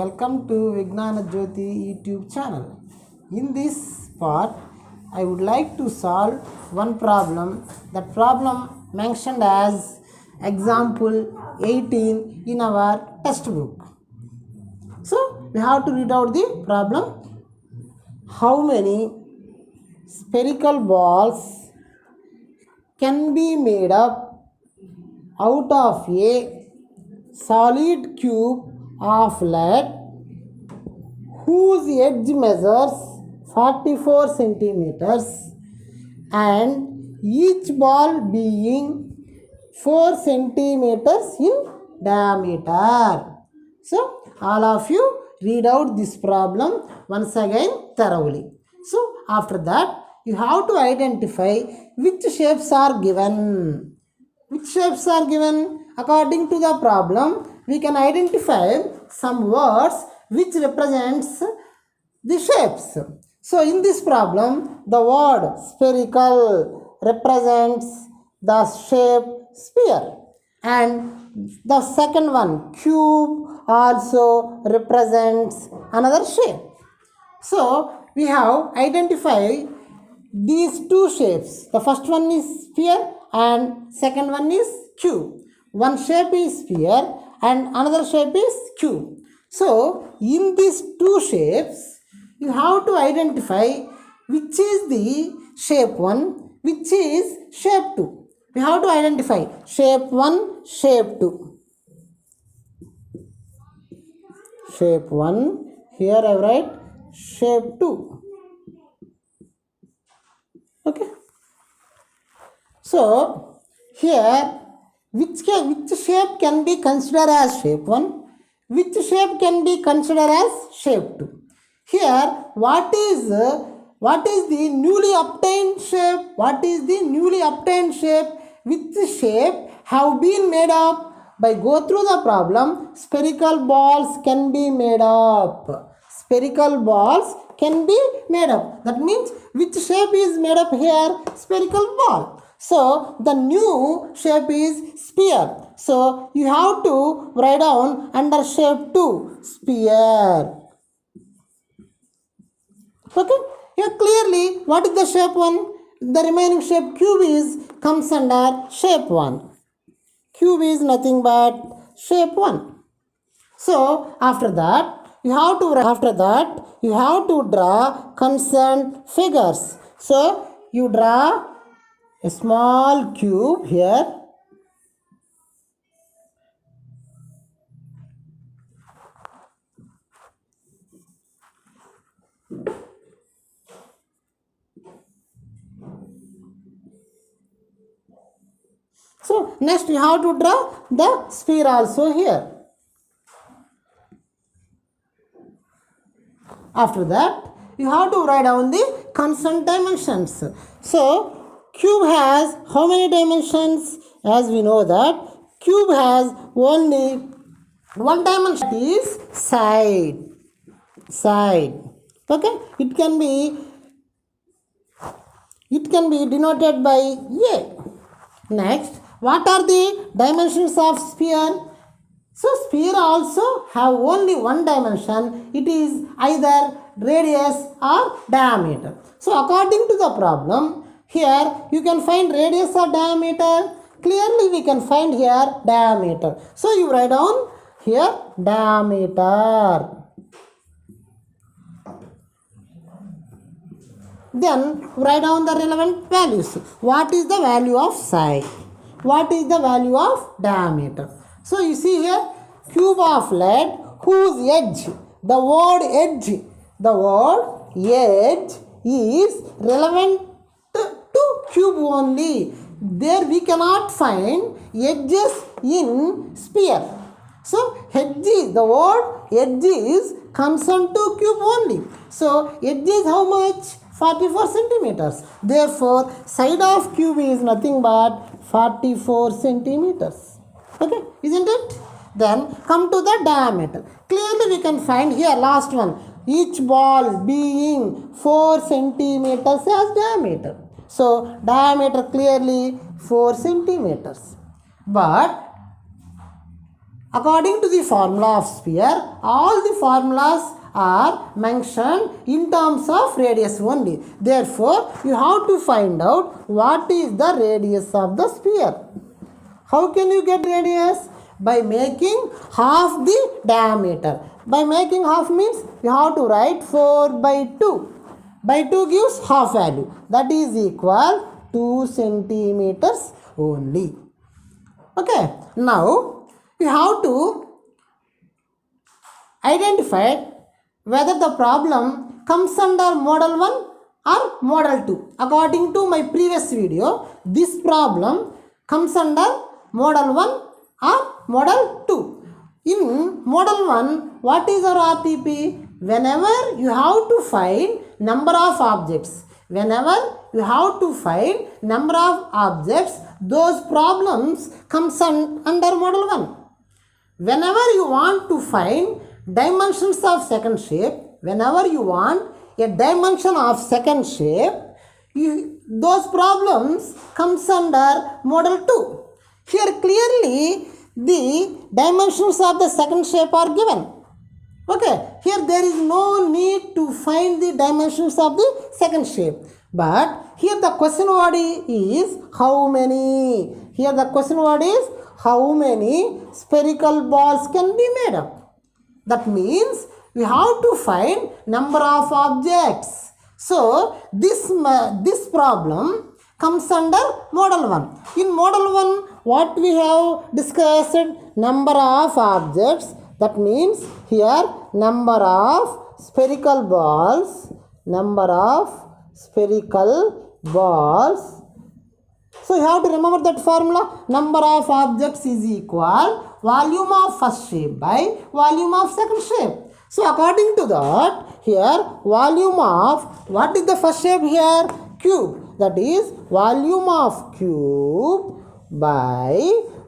welcome to Vignana Jyoti YouTube channel. In this part, I would like to solve one problem. That problem mentioned as example 18 in our textbook. So, we have to read out the problem. How many spherical balls can be made up out of a solid cube of lead whose edge measures 44 centimeters and each ball being 4 centimeters in diameter. So, all of you read out this problem once again thoroughly. So, after that, you have to identify which shapes are given. Which shapes are given? According to the problem, we can identify some words which represents the shapes. So in this problem, the word spherical represents the shape sphere, and the second one, cube, also represents another shape. So we have identified these two shapes. The first one is sphere and second one is cube. One shape is sphere and another shape is cube. So in these two shapes, you have to identify which is the shape 1, which is shape 2. We have to identify shape 1, shape 2. Shape 1, here I write shape 2. Okay. So here which shape can be considered as shape 1, which shape can be considered as shape 2. Here what is the newly obtained shape? What is the newly obtained shape? Which shape have been made up? By go through the problem, spherical balls can be made up. Spherical balls can be made up. That means which shape is made up here? Spherical ball. So the new shape is sphere. So you have to write down under shape 2, sphere. Okay. Here clearly what is the shape 1? The remaining shape cube comes under shape 1. Cube is nothing but shape 1. So after that you have to draw concerned figures. So you draw a small cube here. So next you have to draw the sphere also here. After that you have to write down the concerned dimensions. So cube has how many dimensions? As we know that cube has only one dimension, that is side. Okay, it can be denoted by A. Next, what are the dimensions of sphere? So sphere also have only one dimension. It is either radius or diameter. So according to the problem, here you can find radius or diameter. Clearly we can find here diameter. So you write down here diameter. Then write down the relevant values. What is the value of side? What is the value of diameter? So you see here cube of lead whose edge, the word edge is relevant to cube only. There we cannot find edges in sphere. So the word edge is concerned to cube only. So edge is how much? 44 centimeters. Therefore, side of cube is nothing but 44 centimeters. Okay, isn't it? Then come to the diameter. Clearly we can find here last one. Each ball being 4 centimeters as diameter. So diameter clearly 4 centimeters. But According to the formula of sphere, all the formulas are mentioned in terms of radius only. Therefore, you have to find out what is the radius of the sphere. How can you get radius? By making half the diameter. By making half means you have to write 4 by 2. By 2 gives half value. That is equal 2 centimeters only. Okay. Now, you have to identify whether the problem comes under model 1 or model 2. According to my previous video, this problem comes under model 1 or model 2. In model 1, what is our RTP? Whenever you have to find number of objects, whenever you have to find number of objects, those problems comes under model 1. Whenever you want to find dimensions of second shape, whenever you want a dimension of second shape, those problems comes under model 2. Here clearly the dimensions of the second shape are given. Okay, here there is no need to find the dimensions of the second shape. But here the question word is how many. Here the question word is how many spherical balls can be made up. That means we have to find number of objects. So this problem comes under model 1. In model 1, what we have discussed? Number of objects. That means here number of spherical balls. Number of spherical balls. So you have to remember that formula. Number of objects is equal volume of first shape by volume of second shape. So according to that, here volume of, what is the first shape here? Cube. That is volume of cube by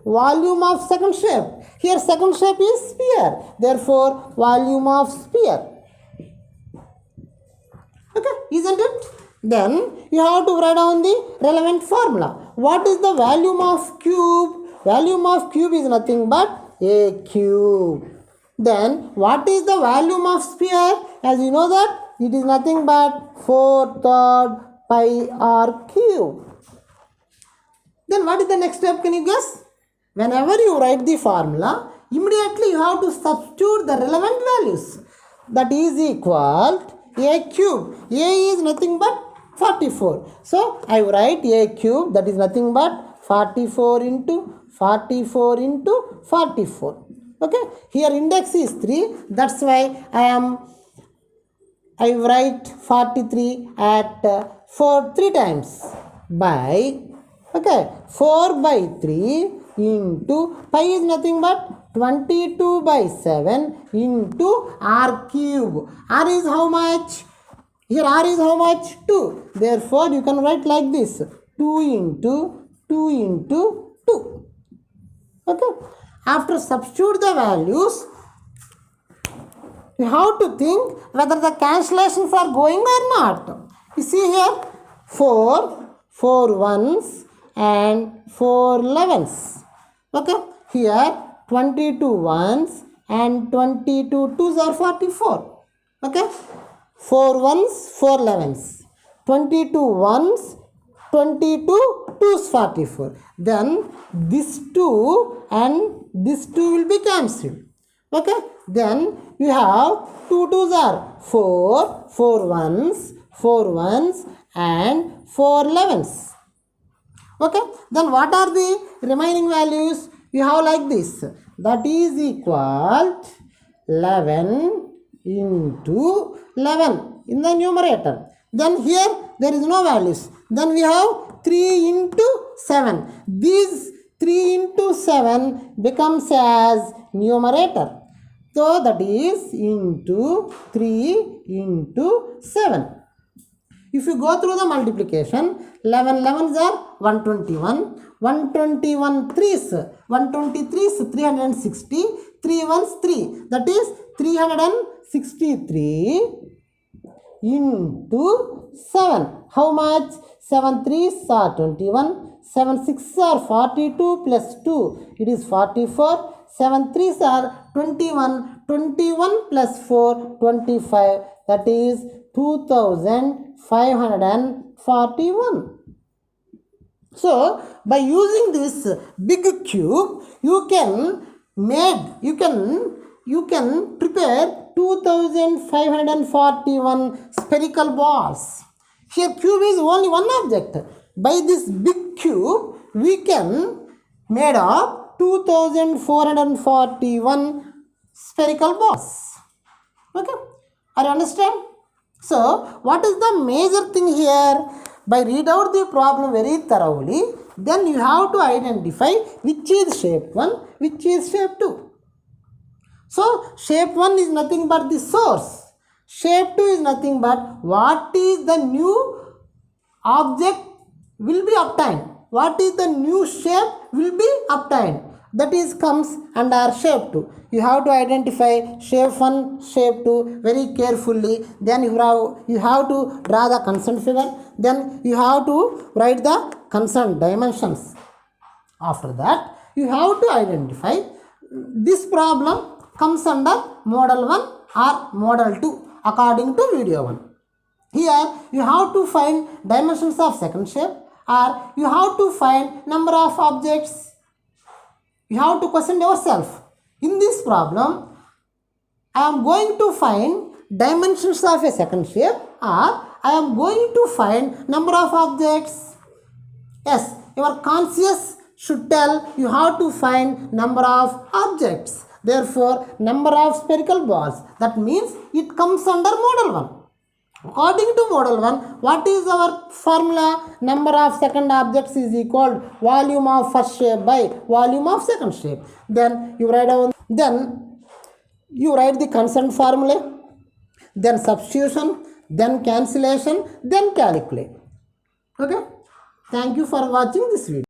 volume of second shape. Here second shape is sphere. Therefore volume of sphere. Okay, isn't it? Then you have to write down the relevant formula. What is the volume of cube? Volume of cube is nothing but a cube. Then what is the volume of sphere? As you know that it is nothing but 4/3 pi r cube. Then what is the next step? Can you guess? Whenever you write the formula, immediately you have to substitute the relevant values. That is equal to a cube. A is nothing but 44. So I write a cube, that is nothing but 44 into 44 into 44. Okay. Here index is 3. That's why I write 43 at 3 times by, okay, 4 by 3 into pi is nothing but 22 by 7 into r cube. R is how much? Here r is how much? 2. Therefore you can write like this, 2 into 2 into 2. Okay. After substitute the values, you have to think whether the cancellations are going or not. You see here 4 ones and 4 11s. Okay. Here 22 ones and 22 twos are 44. Okay. 4 ones, 4 11s. 22 ones, 22 twos 44. Then this 2 and this 2 will be cancelled. Okay. Then you have 2 twos are 4, 4 ones and 4 11s. Okay. Then what are the remaining values? You have like this. That is equal to 11 into 11 in the numerator. Then here there is no values. Then we have 3 into 7. These 3 into 7 becomes as numerator. So that is into 3 into 7. If you go through the multiplication, 11 11s are 121. 121 3s, 123 is 360. 3 ones 3. That is 363 into 7. How much? 7 3s are 21. 7 6 are 42 plus 2, it is 44. 7 3s are 21. 21 plus 4, 25. That is 2541. So by using this big cube, you can prepare 2541 spherical balls. Here cube is only one object. By this big cube, we can made up 2441 spherical balls. Okay, are you understand? So what is the major thing here? By read out the problem very thoroughly, then you have to identify which is shape 1, which is shape 2. So shape 1 is nothing but the source. Shape 2 is nothing but what is the new object will be obtained. What is the new shape will be obtained. That is comes under shape 2. You have to identify shape 1, shape 2 very carefully. Then you have to draw the concerned figure. Then you have to write the concerned dimensions. After that, you have to identify this problem comes under model 1 or model 2 according to video 1. Here you have to find dimensions of second shape, or you have to find number of objects. You have to question yourself. In this problem, I am going to find dimensions of a second shape, or I am going to find number of objects. Yes, your conscious should tell you have to find number of objects. Therefore, number of spherical balls. That means it comes under model 1. According to model 1, what is our formula? Number of second objects is equal volume of first shape by volume of second shape. Then you write the concerned formula, then substitution, then cancellation, then calculate. Okay. Thank you for watching this video.